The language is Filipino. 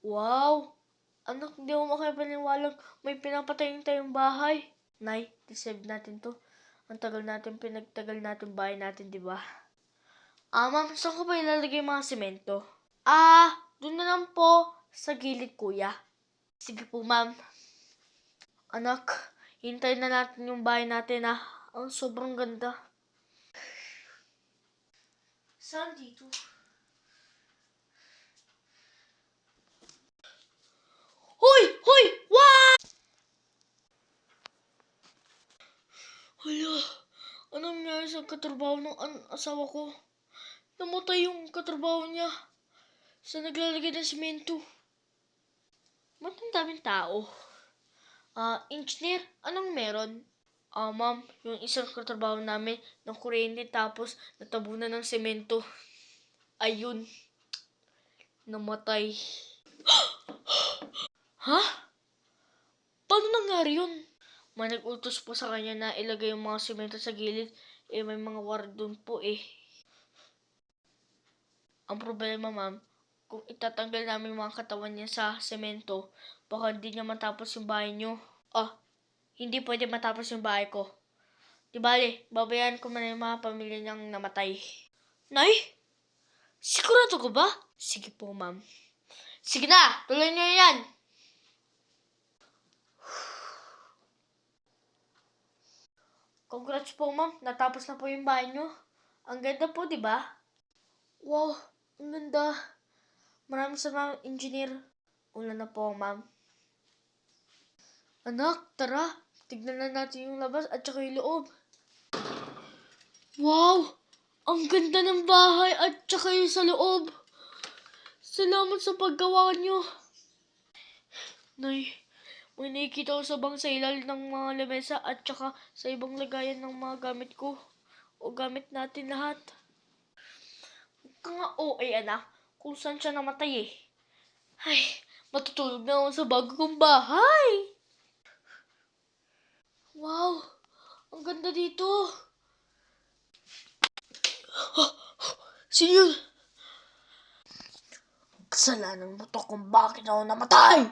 Wow! Anak, hindi ako makipaniwalang may pinapatayin tayong bahay. Nay, deserve natin to. Ang tagal natin pinagtagal natin bahay natin, di ba? Ma'am, saan ko ba ilalagay yung mga semento? Doon na lang po sa gilid, kuya. Sige po, ma'am. Anak, hintayin na natin yung bahay natin, ah. Ang sobrang ganda. Saan dito? Hoy! Hoy! What? Hala, anong nangyari sa katrabaho ng asawa ko? Namatay yung katrabaho niya sa naglalagay ng simento. Ba't ang daming tao? Engineer, anong meron? Ma'am, yung isang katrabaho namin ng kuryente tapos natabunan ng semento. Ayun, namatay. Ha? Paano nangyari yun? May nag-utos po sa kanya na ilagay yung mga semento sa gilid. May mga ward doon po eh. Ang problema, ma'am, kung itatanggal namin yung mga katawan niya sa semento, baka hindi niya matapos yung bahay niyo. Hindi pwede matapos yung bahay ko. Di bale, babayaran ko man yung mga pamilya niyang namatay. Nay? Sigurado ko ba? Sige po, ma'am. Sige na, tuloy niyo yan! Congrats po, ma'am. Natapos na po yung bahay niyo. Ang ganda po, di ba? Wow, ang ganda. Maraming salamat, engineer. Una na po, ma'am. Anak, tara. Tignan na natin yung labas at saka yung loob. Wow! Ang ganda ng bahay at saka yung sa loob. Salamat sa paggawa niyo. Nay, may nakikita ko sa bang sa ilalim ng mga lamesa at saka sa ibang lagayan ng mga gamit ko. O gamit natin lahat. Huwag ka nga anak. Kung saan siya namatay eh. Ay, matutulog na ako sa bago kong bahay. Wow, ang ganda dito. Sino yun? Kasalanan mo to kung bakit ako namatay.